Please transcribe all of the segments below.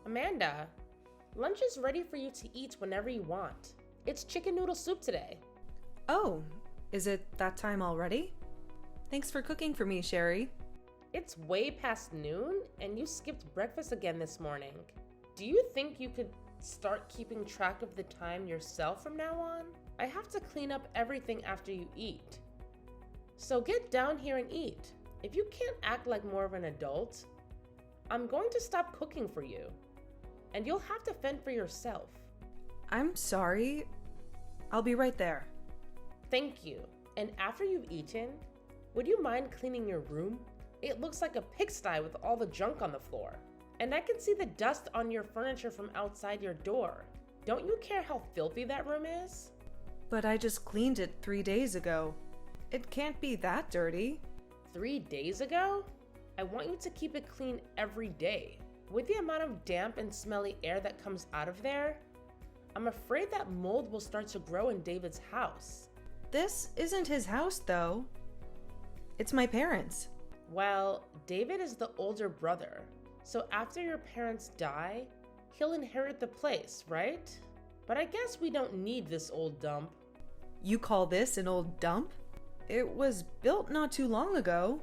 Amanda, lunch is ready for you to eat whenever you want. It's chicken noodle soup today. Oh, is it that time already? Thanks for cooking for me, Sherry. It's way past noon, and you skipped breakfast again this morning. Do you think you could start keeping track of the time yourself from now on? I have to clean up everything after you eat. So get down here and eat. If you can't act like more of an adult, I'm going to stop cooking for you, and you'll have to fend for yourself. I'm sorry. I'll be right there. Thank you. And after you've eaten, would you mind cleaning your room? It looks like a pigsty with all the junk on the floor. And I can see the dust on your furniture from outside your door. Don't you care how filthy that room is? But I just cleaned it 3 days ago. It can't be that dirty. 3 days ago? I want you to keep it clean every day. With the amount of damp and smelly air that comes out of there, I'm afraid that mold will start to grow in David's house. This isn't his house, though. It's my parents'. Well, David is the older brother, so after your parents die, he'll inherit the place, right? But I guess we don't need this old dump. You call this an old dump? It was built not too long ago.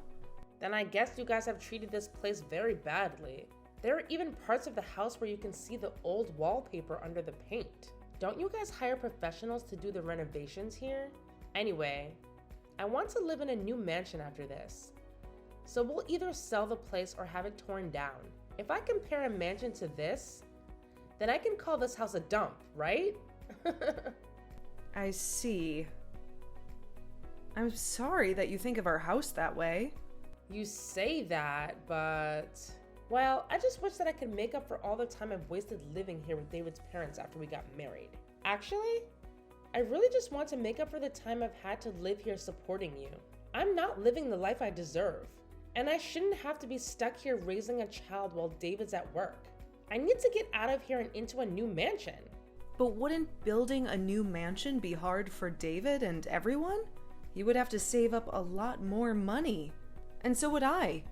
Then I guess you guys have treated this place very badly. There are even parts of the house where you can see the old wallpaper under the paint. Don't you guys hire professionals to do the renovations here? Anyway, I want to live in a new mansion after this. So we'll either sell the place or have it torn down. If I compare a mansion to this, then I can call this house a dump, right? I see. I'm sorry that you think of our house that way. You say that, but... Well, I just wish that I could make up for all the time I've wasted living here with David's parents after we got married. Actually, I really just want to make up for the time I've had to live here supporting you. I'm not living the life I deserve, and I shouldn't have to be stuck here raising a child while David's at work. I need to get out of here and into a new mansion. But wouldn't building a new mansion be hard for David and everyone? You would have to save up a lot more money. And so would I.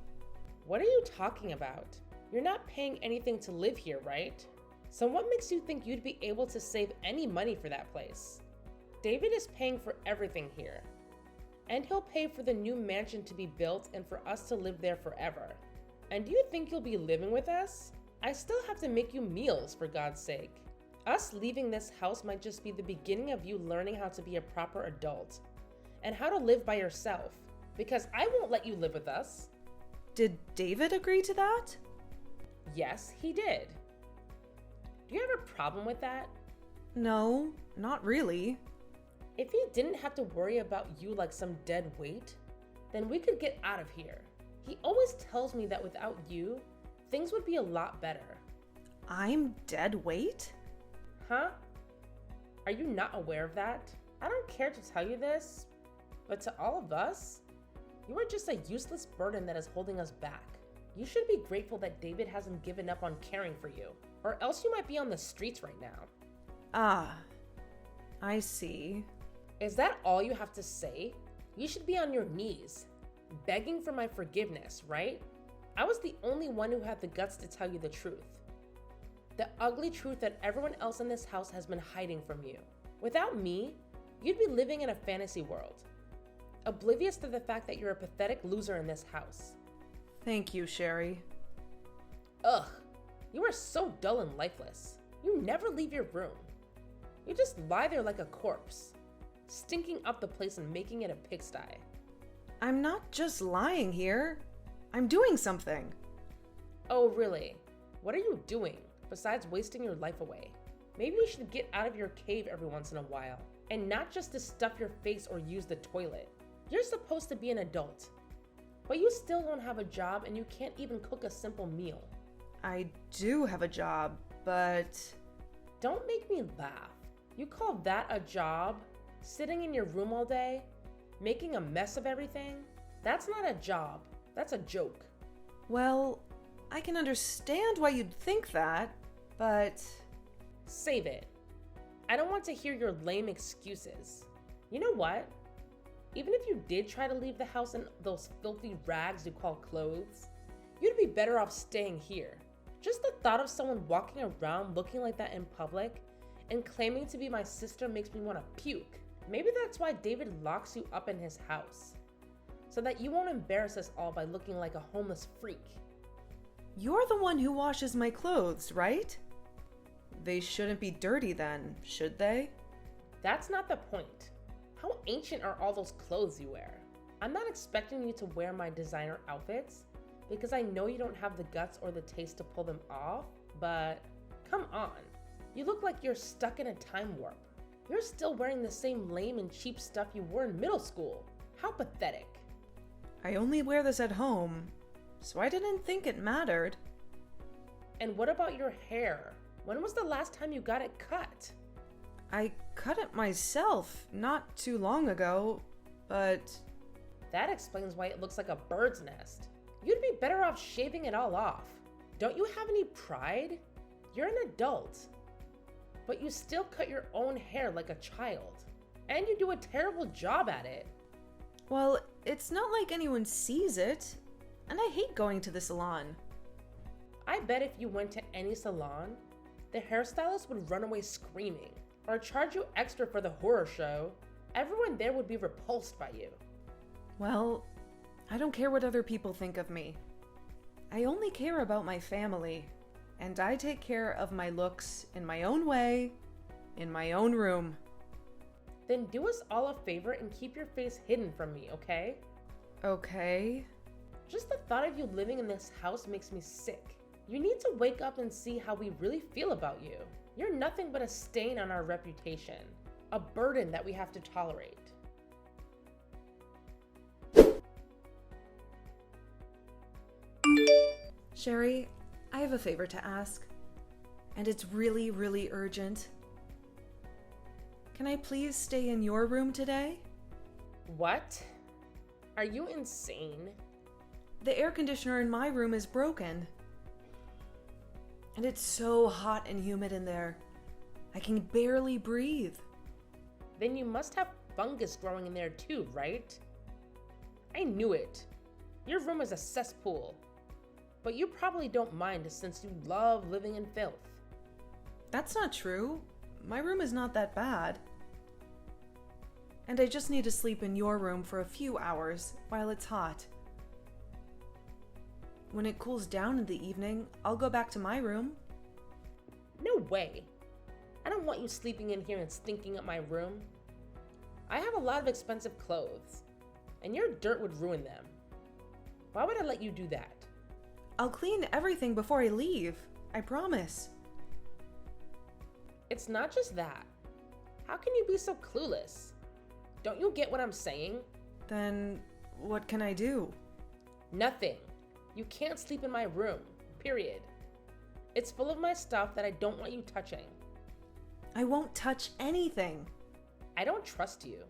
What are you talking about? You're not paying anything to live here, right? So what makes you think you'd be able to save any money for that place? David is paying for everything here. And he'll pay for the new mansion to be built and for us to live there forever. And do you think you'll be living with us? I still have to make you meals, for God's sake. Us leaving this house might just be the beginning of you learning how to be a proper adult and how to live by yourself, because I won't let you live with us. Did David agree to that? Yes, he did. Do you have a problem with that? No, not really. If he didn't have to worry about you like some dead weight, then we could get out of here. He always tells me that without you, things would be a lot better. I'm dead weight? Huh? Are you not aware of that? I don't care to tell you this, but to all of us, you are just a useless burden that is holding us back. You should be grateful that David hasn't given up on caring for you, or else you might be on the streets right now. Ah, I see. Is that all you have to say? You should be on your knees, begging for my forgiveness, right? I was the only one who had the guts to tell you the truth. The ugly truth that everyone else in this house has been hiding from you. Without me, you'd be living in a fantasy world, oblivious to the fact that you're a pathetic loser in this house. Thank you, Sherry. Ugh, you are so dull and lifeless. You never leave your room. You just lie there like a corpse, stinking up the place and making it a pigsty. I'm not just lying here. I'm doing something. Oh, really? What are you doing besides wasting your life away? Maybe you should get out of your cave every once in a while, and not just to stuff your face or use the toilet. You're supposed to be an adult, but you still don't have a job and you can't even cook a simple meal. I do have a job, but... Don't make me laugh. You call that a job? Sitting in your room all day? Making a mess of everything? That's not a job. That's a joke. Well, I can understand why you'd think that, but... Save it. I don't want to hear your lame excuses. You know what? Even if you did try to leave the house in those filthy rags you call clothes, you'd be better off staying here. Just the thought of someone walking around looking like that in public and claiming to be my sister makes me want to puke. Maybe that's why David locks you up in his house, so that you won't embarrass us all by looking like a homeless freak. You're the one who washes my clothes, right? They shouldn't be dirty then, should they? That's not the point. How ancient are all those clothes you wear? I'm not expecting you to wear my designer outfits, because I know you don't have the guts or the taste to pull them off, but come on. You look like you're stuck in a time warp. You're still wearing the same lame and cheap stuff you wore in middle school. How pathetic. I only wear this at home, so I didn't think it mattered. And what about your hair? When was the last time you got it cut? I cut it myself not too long ago, but... That explains why it looks like a bird's nest. You'd be better off shaving it all off. Don't you have any pride? You're an adult. But you still cut your own hair like a child. And you do a terrible job at it. Well, it's not like anyone sees it. And I hate going to the salon. I bet if you went to any salon, the hairstylist would run away screaming, or charge you extra for the horror show. Everyone there would be repulsed by you. Well, I don't care what other people think of me. I only care about my family, and I take care of my looks in my own way, in my own room. Then do us all a favor and keep your face hidden from me, okay? Okay. Just the thought of you living in this house makes me sick. You need to wake up and see how we really feel about you. You're nothing but a stain on our reputation, a burden that we have to tolerate. Sherry, I have a favor to ask, and it's really, really urgent. Can I please stay in your room today? What? Are you insane? The air conditioner in my room is broken. And it's so hot and humid in there. I can barely breathe. Then you must have fungus growing in there too, right? I knew it. Your room is a cesspool. But you probably don't mind since you love living in filth. That's not true. My room is not that bad. And I just need to sleep in your room for a few hours while it's hot. When it cools down in the evening, I'll go back to my room. No way. I don't want you sleeping in here and stinking up my room. I have a lot of expensive clothes, and your dirt would ruin them. Why would I let you do that? I'll clean everything before I leave. I promise. It's not just that. How can you be so clueless? Don't you get what I'm saying? Then what can I do? Nothing. You can't sleep in my room, period. It's full of my stuff that I don't want you touching. I won't touch anything. I don't trust you.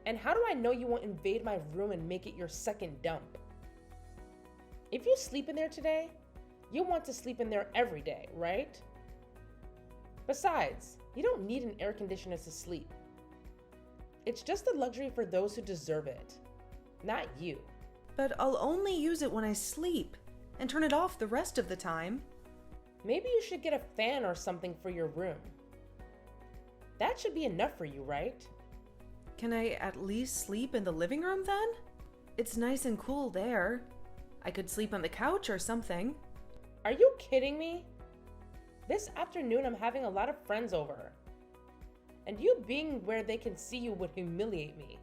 And how do I know you won't invade my room and make it your second dump? If you sleep in there today, you want to sleep in there every day, right? Besides, you don't need an air conditioner to sleep. It's just a luxury for those who deserve it, not you. But I'll only use it when I sleep and turn it off the rest of the time. Maybe you should get a fan or something for your room. That should be enough for you, right? Can I at least sleep in the living room then? It's nice and cool there. I could sleep on the couch or something. Are you kidding me? This afternoon I'm having a lot of friends over. And you being where they can see you would humiliate me.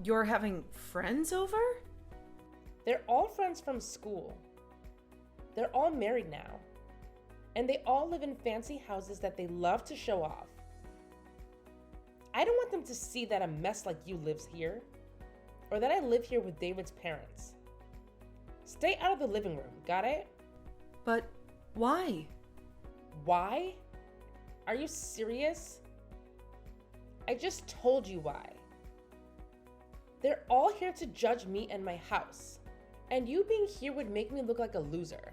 You're having friends over? They're all friends from school. They're all married now. And they all live in fancy houses that they love to show off. I don't want them to see that a mess like you lives here, or that I live here with David's parents. Stay out of the living room, got it? But why? Why? Are you serious? I just told you why. They're all here to judge me and my house, and you being here would make me look like a loser.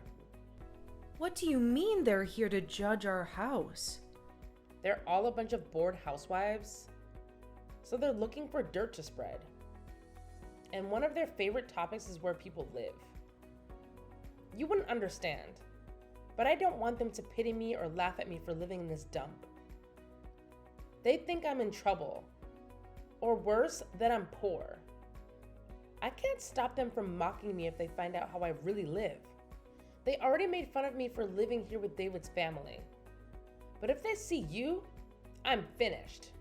What do you mean they're here to judge our house? They're all a bunch of bored housewives, so they're looking for dirt to spread. And one of their favorite topics is where people live. You wouldn't understand. but I don't want them to pity me or laugh at me for living in this dump. They think I'm in trouble, or worse, that I'm poor. I can't stop them from mocking me if they find out how I really live. They already made fun of me for living here with David's family. But if they see you, I'm finished.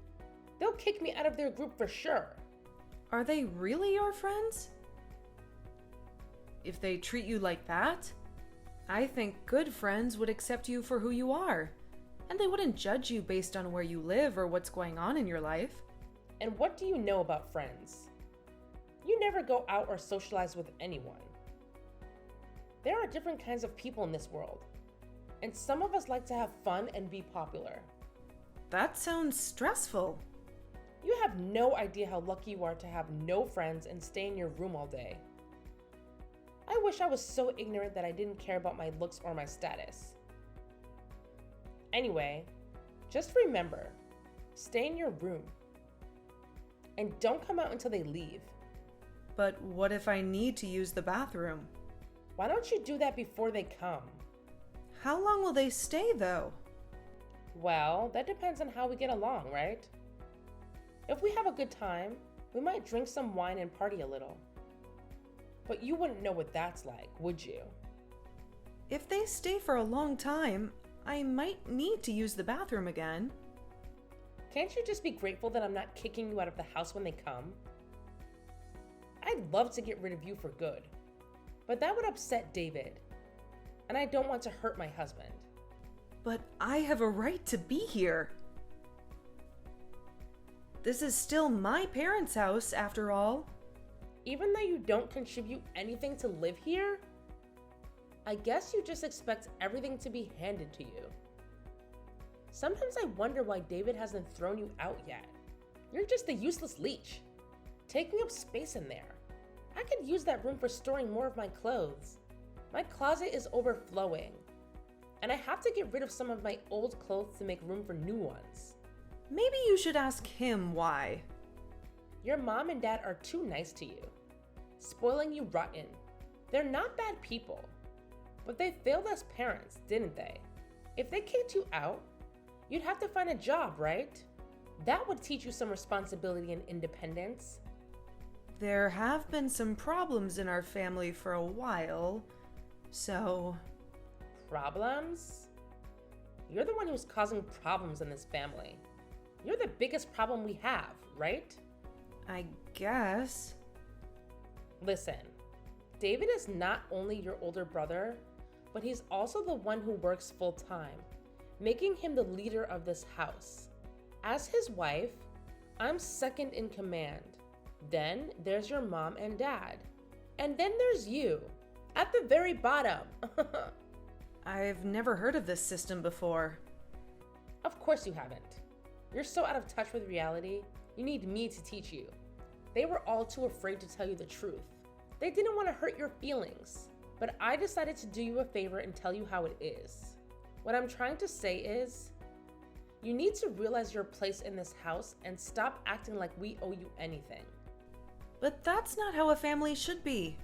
They'll kick me out of their group for sure. Are they really your friends? If they treat you like that, I think good friends would accept you for who you are, and they wouldn't judge you based on where you live or what's going on in your life. And what do you know about friends? You never go out or socialize with anyone. There are different kinds of people in this world, and some of us like to have fun and be popular. That sounds stressful. You have no idea how lucky you are to have no friends and stay in your room all day. I wish I was so ignorant that I didn't care about my looks or my status. Anyway, just remember, stay in your room. And don't come out until they leave. But what if I need to use the bathroom? Why don't you do that before they come? How long will they stay, though? Well, that depends on how we get along, right? If we have a good time, we might drink some wine and party a little. But you wouldn't know what that's like, would you? If they stay for a long time, I might need to use the bathroom again. Can't you just be grateful that I'm not kicking you out of the house when they come? I'd love to get rid of you for good, but that would upset David, and I don't want to hurt my husband. But I have a right to be here. This is still my parents' house, after all. Even though you don't contribute anything to live here, I guess you just expect everything to be handed to you. Sometimes I wonder why David hasn't thrown you out yet. You're just a useless leech, taking up space in there. I could use that room for storing more of my clothes. My closet is overflowing, and I have to get rid of some of my old clothes to make room for new ones. Maybe you should ask him why. Your mom and dad are too nice to you, spoiling you rotten. They're not bad people, but they failed as parents, didn't they? If they kicked you out, you'd have to find a job, right? That would teach you some responsibility and independence. There have been some problems in our family for a while, so... Problems? You're the one who's causing problems in this family. You're the biggest problem we have, right? I guess. Listen, David is not only your older brother, but he's also the one who works full-time, making him the leader of this house. As his wife, I'm second in command. Then there's your mom and dad. And then there's you, at the very bottom. I've never heard of this system before. Of course you haven't. You're so out of touch with reality, you need me to teach you. They were all too afraid to tell you the truth. They didn't want to hurt your feelings, but I decided to do you a favor and tell you how it is. What I'm trying to say is, you need to realize your place in this house and stop acting like we owe you anything. But that's not how a family should be.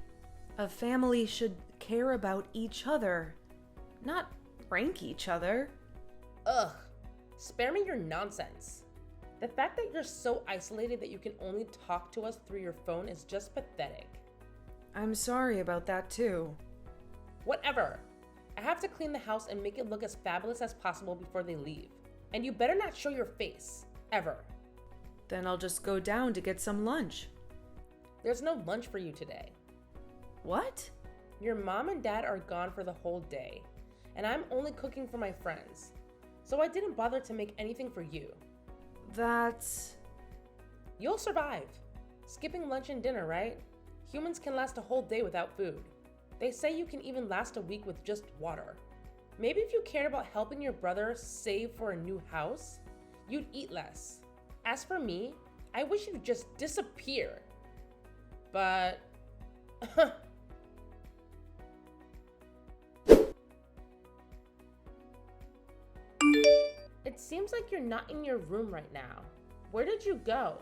A family should care about each other, not rank each other. Ugh, spare me your nonsense. The fact that you're so isolated that you can only talk to us through your phone is just pathetic. I'm sorry about that too. Whatever. I have to clean the house and make it look as fabulous as possible before they leave. And you better not show your face, ever. Then I'll just go down to get some lunch. There's no lunch for you today. What? Your mom and dad are gone for the whole day, and I'm only cooking for my friends. So I didn't bother to make anything for you. That's... You'll survive. Skipping lunch and dinner, right? Humans can last a whole day without food. They say you can even last a week with just water. Maybe if you cared about helping your brother save for a new house, you'd eat less. As for me, I wish you'd just disappear. But... It seems like you're not in your room right now. Where did you go?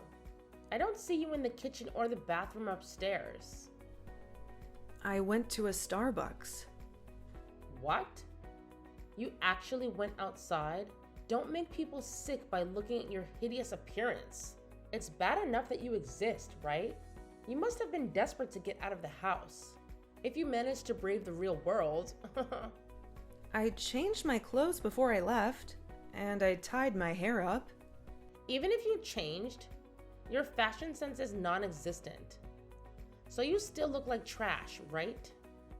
I don't see you in the kitchen or the bathroom upstairs. I went to a Starbucks. What? You actually went outside? Don't make people sick by looking at your hideous appearance. It's bad enough that you exist, right? You must have been desperate to get out of the house. If you managed to brave the real world. I changed my clothes before I left, and I tied my hair up. Even if you changed, your fashion sense is non-existent. So you still look like trash, right?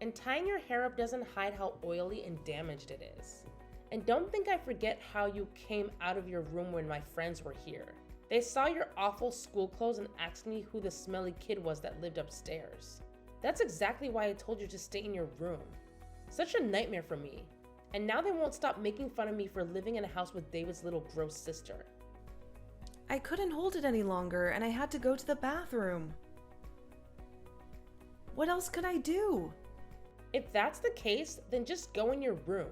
And tying your hair up doesn't hide how oily and damaged it is. And don't think I forget how you came out of your room when my friends were here. They saw your awful school clothes and asked me who the smelly kid was that lived upstairs. That's exactly why I told you to stay in your room. Such a nightmare for me. And now they won't stop making fun of me for living in a house with David's little gross sister. I couldn't hold it any longer, and I had to go to the bathroom. What else could I do? If that's the case, then just go in your room.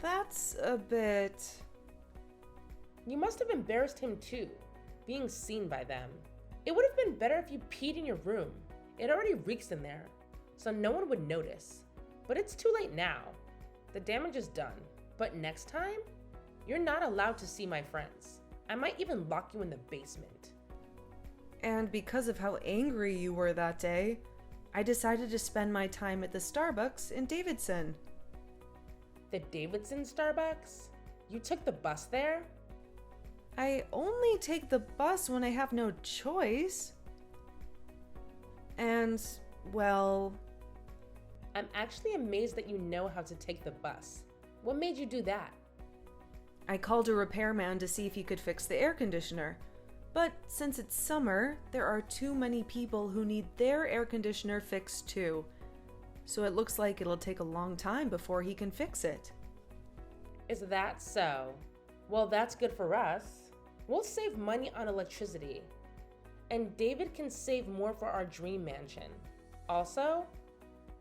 That's a bit... You must have embarrassed him too, being seen by them. It would have been better if you peed in your room. It already reeks in there, so no one would notice. But it's too late now. The damage is done. But next time, you're not allowed to see my friends. I might even lock you in the basement. And because of how angry you were that day, I decided to spend my time at the Starbucks in Davidson. The Davidson Starbucks? You took the bus there? I only take the bus when I have no choice. And, well... I'm actually amazed that you know how to take the bus. What made you do that? I called a repairman to see if he could fix the air conditioner. But since it's summer, there are too many people who need their air conditioner fixed too. So it looks like it'll take a long time before he can fix it. Is that so? Well, that's good for us. We'll save money on electricity. And David can save more for our dream mansion. Also,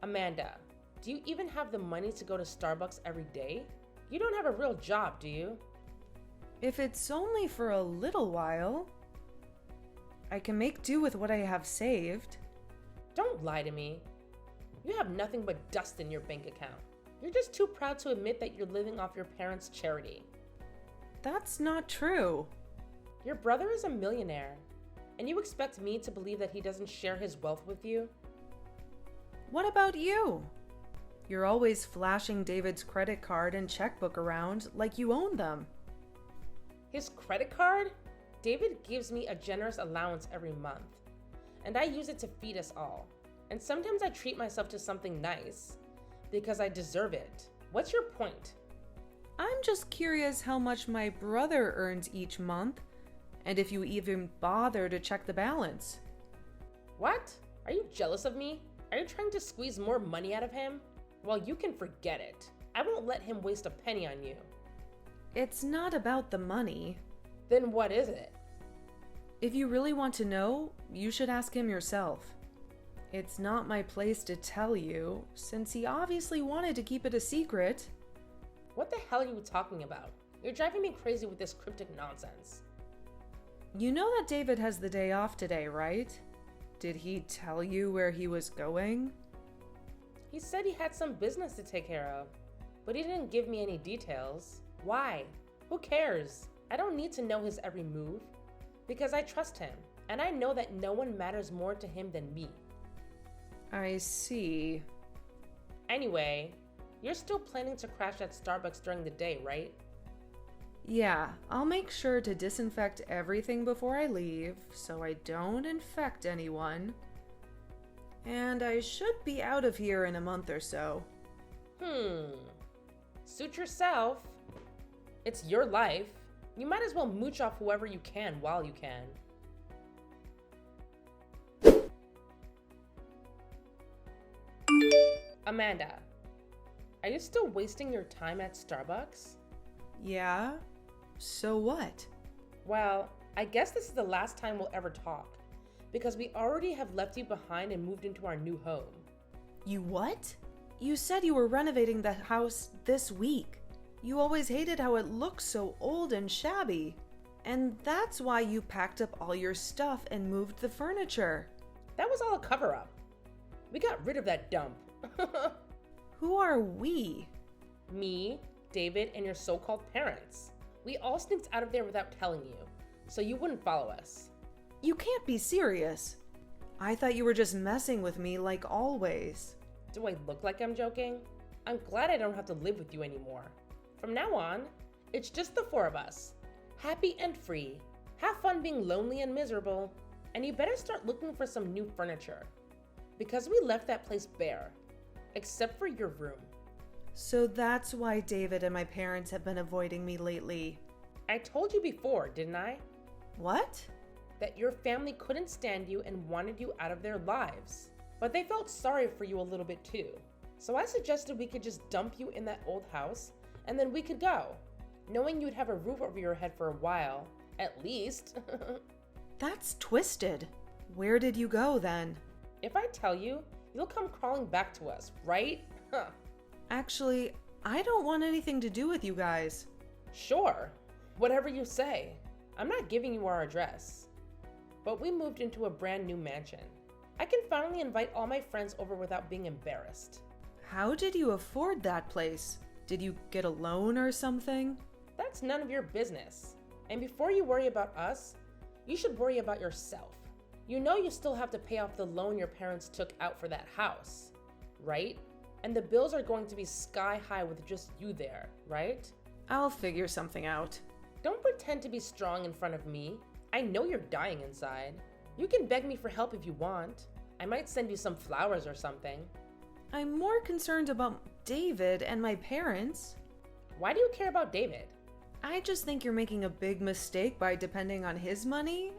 Amanda, do you even have the money to go to Starbucks every day? You don't have a real job, do you? If it's only for a little while, I can make do with what I have saved. Don't lie to me. You have nothing but dust in your bank account. You're just too proud to admit that you're living off your parents' charity. That's not true. Your brother is a millionaire, and you expect me to believe that he doesn't share his wealth with you? What about you? You're always flashing David's credit card and checkbook around like you own them. His credit card? David gives me a generous allowance every month, and I use it to feed us all. And sometimes I treat myself to something nice, because I deserve it. What's your point? I'm just curious how much my brother earns each month, and if you even bother to check the balance. What? Are you jealous of me? Are you trying to squeeze more money out of him? Well, you can forget it. I won't let him waste a penny on you. It's not about the money. Then what is it? If you really want to know, you should ask him yourself. It's not my place to tell you, since he obviously wanted to keep it a secret. What the hell are you talking about? You're driving me crazy with this cryptic nonsense. You know that David has the day off today, right? Did he tell you where he was going? He said he had some business to take care of, but he didn't give me any details. Why? Who cares? I don't need to know his every move, because I trust him, and I know that no one matters more to him than me. I see. Anyway, you're still planning to crash at Starbucks during the day, right? Yeah, I'll make sure to disinfect everything before I leave, so I don't infect anyone. And I should be out of here in a month or so. Suit yourself. It's your life. You might as well mooch off whoever you can while you can. Amanda, are you still wasting your time at Starbucks? Yeah? So what? Well, I guess this is the last time we'll ever talk, because we already have left you behind and moved into our new home. You what? You said you were renovating the house this week. You always hated how it looked so old and shabby. And that's why you packed up all your stuff and moved the furniture. That was all a cover-up. We got rid of that dump. Who are we? Me, David, and your so-called parents. We all sneaked out of there without telling you, so you wouldn't follow us. You can't be serious. I thought you were just messing with me like always. Do I look like I'm joking? I'm glad I don't have to live with you anymore. From now on, it's just the four of us. Happy and free. Have fun being lonely and miserable. And you better start looking for some new furniture. Because we left that place bare. Except for your room. So that's why David and my parents have been avoiding me lately. I told you before, didn't I? What? That your family couldn't stand you and wanted you out of their lives. But they felt sorry for you a little bit too. So I suggested we could just dump you in that old house and then we could go. Knowing you'd have a roof over your head for a while, at least. That's twisted. Where did you go then? If I tell you, you'll come crawling back to us, right? Actually, I don't want anything to do with you guys. Sure, whatever you say. I'm not giving you our address. But we moved into a brand new mansion. I can finally invite all my friends over without being embarrassed. How did you afford that place? Did you get a loan or something? That's none of your business. And before you worry about us, you should worry about yourself. You know you still have to pay off the loan your parents took out for that house, right? And the bills are going to be sky high with just you there, right? I'll figure something out. Don't pretend to be strong in front of me. I know you're dying inside. You can beg me for help if you want. I might send you some flowers or something. I'm more concerned about David and my parents. Why do you care about David? I just think you're making a big mistake by depending on his money.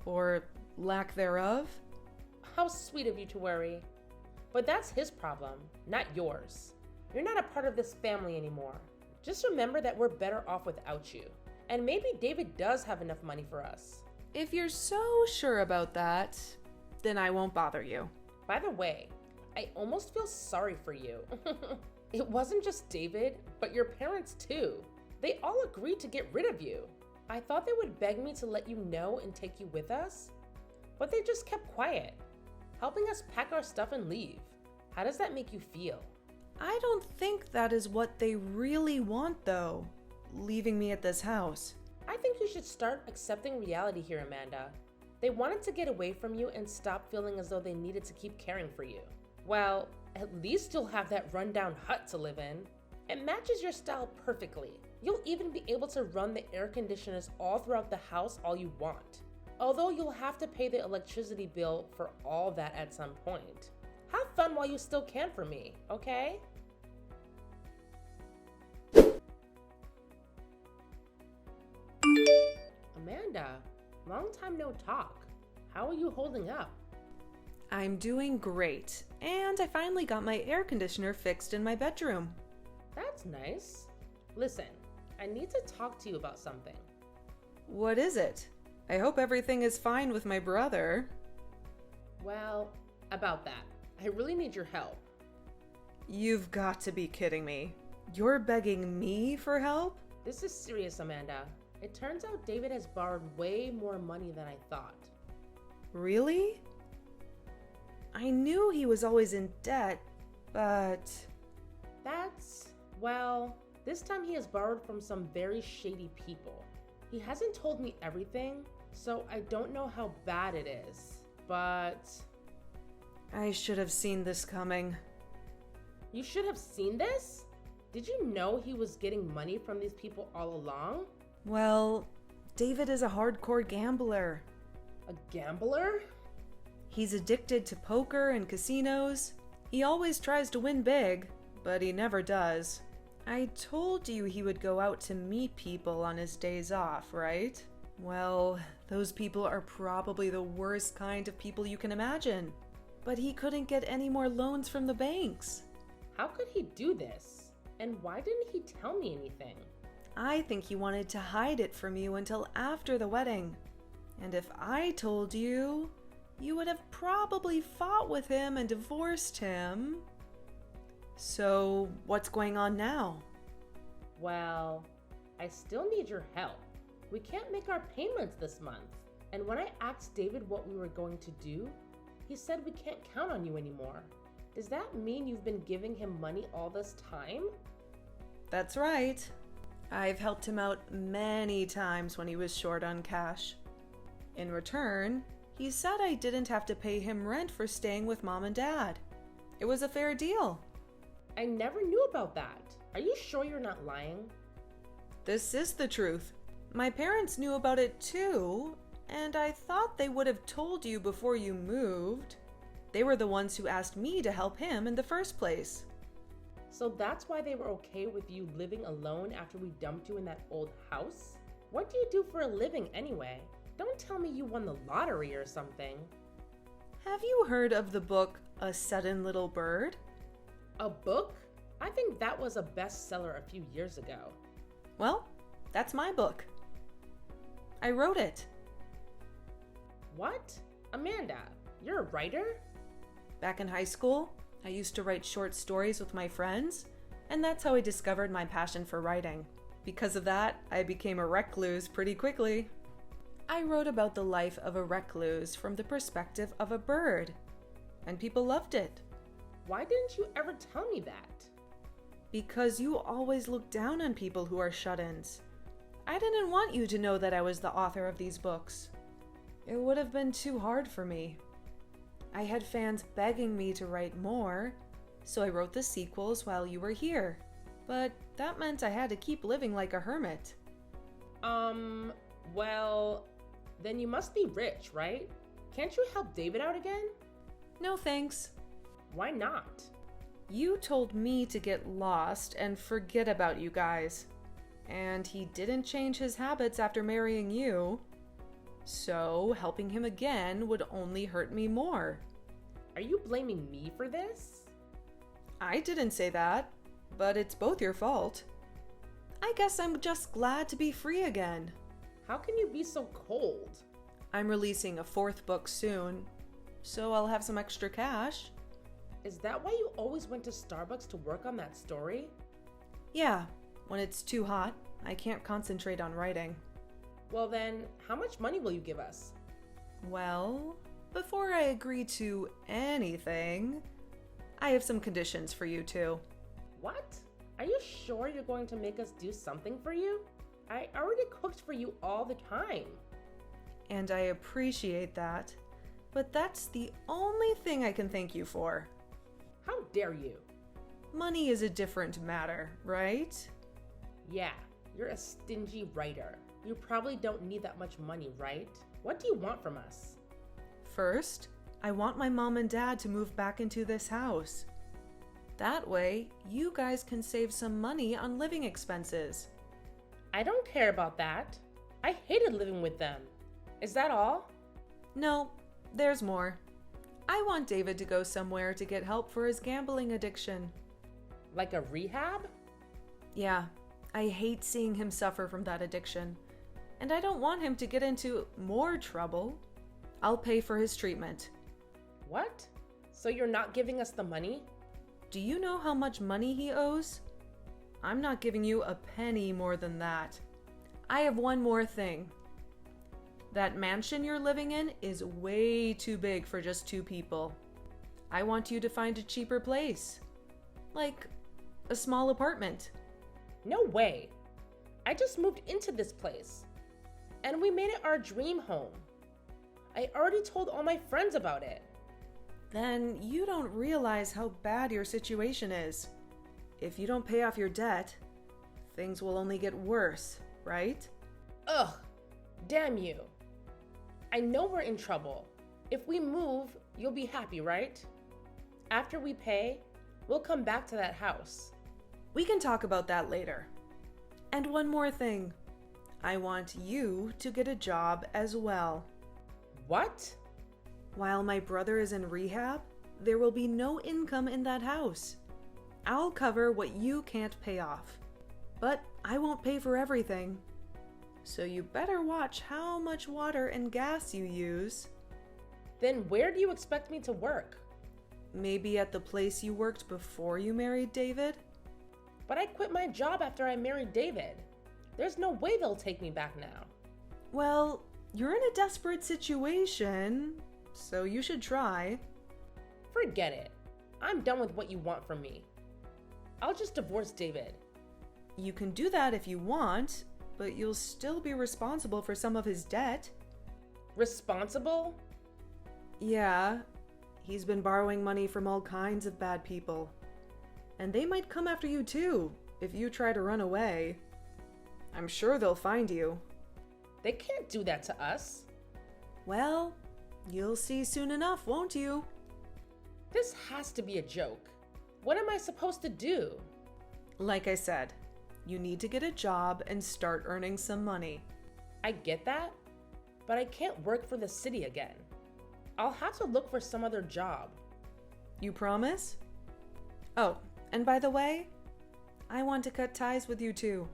Or lack thereof. How sweet of you to worry. But that's his problem, not yours. You're not a part of this family anymore. Just remember that we're better off without you. And maybe David does have enough money for us. If you're so sure about that, then I won't bother you. By the way, I almost feel sorry for you. It wasn't just David, but your parents too. They all agreed to get rid of you. I thought they would beg me to let you know and take you with us, but they just kept quiet, helping us pack our stuff and leave. How does that make you feel? I don't think that is what they really want, though, leaving me at this house. I think you should start accepting reality here, Amanda. They wanted to get away from you and stop feeling as though they needed to keep caring for you. Well, at least you'll have that rundown hut to live in. It matches your style perfectly. You'll even be able to run the air conditioners all throughout the house all you want. Although you'll have to pay the electricity bill for all that at some point. Have fun while you still can for me, okay? Amanda, long time no talk. How are you holding up? I'm doing great, and I finally got my air conditioner fixed in my bedroom. That's nice. Listen, I need to talk to you about something. What is it? I hope everything is fine with my brother. Well, about that. I really need your help. You've got to be kidding me. You're begging me for help? This is serious, Amanda. It turns out David has borrowed way more money than I thought. Really? I knew he was always in debt, but... Well, this time he has borrowed from some very shady people. He hasn't told me everything, so I don't know how bad it is, but... I should have seen this coming. You should have seen this? Did you know he was getting money from these people all along? Well, David is a hardcore gambler. A gambler? He's addicted to poker and casinos. He always tries to win big, but he never does. I told you he would go out to meet people on his days off, right? Well, those people are probably the worst kind of people you can imagine. But he couldn't get any more loans from the banks. How could he do this? And why didn't he tell me anything? I think he wanted to hide it from you until after the wedding. And if I told you, you would have probably fought with him and divorced him. So, what's going on now? Well, I still need your help. We can't make our payments this month. And when I asked David what we were going to do, he said we can't count on you anymore. Does that mean you've been giving him money all this time? That's right. I've helped him out many times when he was short on cash. In return, he said I didn't have to pay him rent for staying with Mom and Dad. It was a fair deal. I never knew about that. Are you sure you're not lying? This is the truth. My parents knew about it too, and I thought they would have told you before you moved. They were the ones who asked me to help him in the first place. So that's why they were okay with you living alone after we dumped you in that old house? What do you do for a living anyway? Don't tell me you won the lottery or something. Have you heard of the book A Sudden Little Bird? A book? I think that was a bestseller a few years ago. Well, that's my book. I wrote it. What? Amanda, you're a writer? Back in high school, I used to write short stories with my friends, and that's how I discovered my passion for writing. Because of that, I became a recluse pretty quickly. I wrote about the life of a recluse from the perspective of a bird, and people loved it. Why didn't you ever tell me that? Because you always look down on people who are shut-ins. I didn't want you to know that I was the author of these books. It would have been too hard for me. I had fans begging me to write more, so I wrote the sequels while you were here. But that meant I had to keep living like a hermit. Well, then you must be rich, right? Can't you help David out again? No thanks. Why not? You told me to get lost and forget about you guys. And he didn't change his habits after marrying you. So helping him again would only hurt me more. Are you blaming me for this? I didn't say that, but it's both your fault. I guess I'm just glad to be free again. How can you be so cold? I'm releasing a 4th book soon, so I'll have some extra cash. Is that why you always went to Starbucks to work on that story? Yeah, when it's too hot, I can't concentrate on writing. Well then, how much money will you give us? Well, before I agree to anything, I have some conditions for you two. What? Are you sure you're going to make us do something for you? I already cooked for you all the time. And I appreciate that, but that's the only thing I can thank you for. How dare you? Money is a different matter, right? Yeah, you're a stingy writer. You probably don't need that much money, right? What do you want from us? First, I want my mom and dad to move back into this house. That way, you guys can save some money on living expenses. I don't care about that. I hated living with them. Is that all? No, there's more. I want David to go somewhere to get help for his gambling addiction. Like a rehab? Yeah, I hate seeing him suffer from that addiction. And I don't want him to get into more trouble. I'll pay for his treatment. What? So you're not giving us the money? Do you know how much money he owes? I'm not giving you a penny more than that. I have one more thing. That mansion you're living in is way too big for just 2 people. I want you to find a cheaper place. Like a small apartment. No way. I just moved into this place. And we made it our dream home. I already told all my friends about it. Then you don't realize how bad your situation is. If you don't pay off your debt, things will only get worse, right? Ugh, damn you. I know we're in trouble. If we move, you'll be happy, right? After we pay, we'll come back to that house. We can talk about that later. And one more thing. I want you to get a job as well. What? While my brother is in rehab, there will be no income in that house. I'll cover what you can't pay off. But I won't pay for everything. So you better watch how much water and gas you use. Then where do you expect me to work? Maybe at the place you worked before you married David? But I quit my job after I married David. There's no way they'll take me back now. Well, you're in a desperate situation, so you should try. Forget it. I'm done with what you want from me. I'll just divorce David. You can do that if you want, but you'll still be responsible for some of his debt. Responsible? Yeah, he's been borrowing money from all kinds of bad people. And they might come after you too, if you try to run away. I'm sure they'll find you. They can't do that to us. Well, you'll see soon enough, won't you? This has to be a joke. What am I supposed to do? Like I said, you need to get a job and start earning some money. I get that, but I can't work for the city again. I'll have to look for some other job. You promise? Oh, and by the way, I want to cut ties with you too,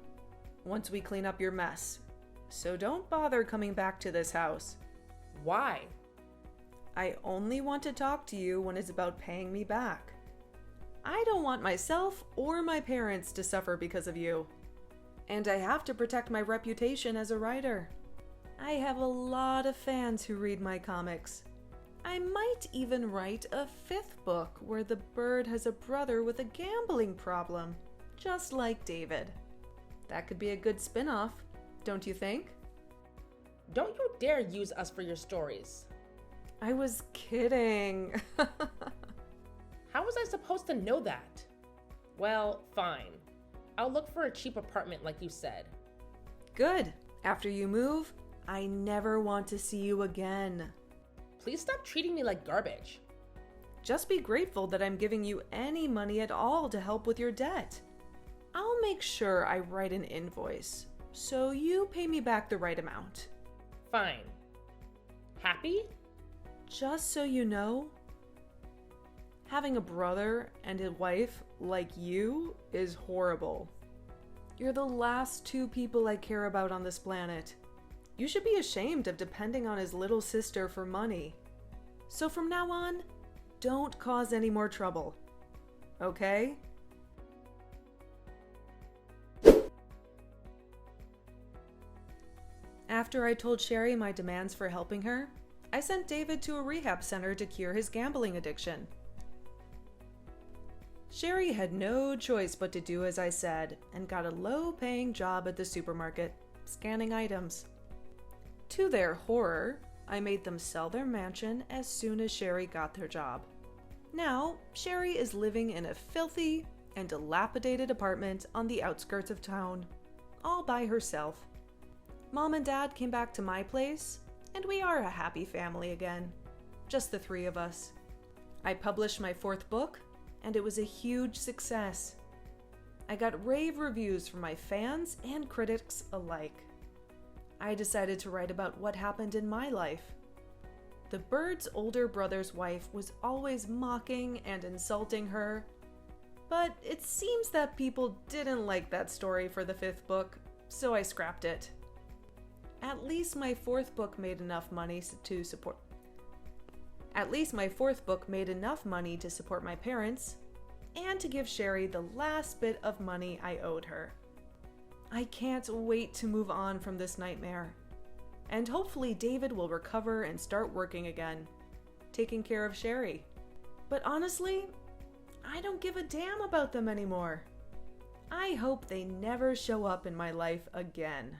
once we clean up your mess. So don't bother coming back to this house. Why? I only want to talk to you when it's about paying me back. I don't want myself or my parents to suffer because of you. And I have to protect my reputation as a writer. I have a lot of fans who read my comics. I might even write a 5th book where the bird has a brother with a gambling problem, just like David. That could be a good spin-off, don't you think? Don't you dare use us for your stories. I was kidding. How was I supposed to know that? Well, fine. I'll look for a cheap apartment like you said. Good. After you move, I never want to see you again. Please stop treating me like garbage. Just be grateful that I'm giving you any money at all to help with your debt. I'll make sure I write an invoice, so you pay me back the right amount. Fine. Happy? Just so you know, having a brother and a wife like you is horrible. You're the last 2 people I care about on this planet. You should be ashamed of depending on his little sister for money. So from now on, don't cause any more trouble. Okay? After I told Sherry my demands for helping her, I sent David to a rehab center to cure his gambling addiction. Sherry had no choice but to do as I said and got a low-paying job at the supermarket, scanning items. To their horror, I made them sell their mansion as soon as Sherry got their job. Now, Sherry is living in a filthy and dilapidated apartment on the outskirts of town, all by herself. Mom and Dad came back to my place, and we are a happy family again, just the 3 of us. I published my 4th book, and it was a huge success. I got rave reviews from my fans and critics alike. I decided to write about what happened in my life. The bird's older brother's wife was always mocking and insulting her, but it seems that people didn't like that story for the 5th book, so I scrapped it. At least my 4th book made enough money to support my parents and to give Sherry the last bit of money I owed her. I can't wait to move on from this nightmare. And hopefully David will recover and start working again, taking care of Sherry. But honestly, I don't give a damn about them anymore. I hope they never show up in my life again.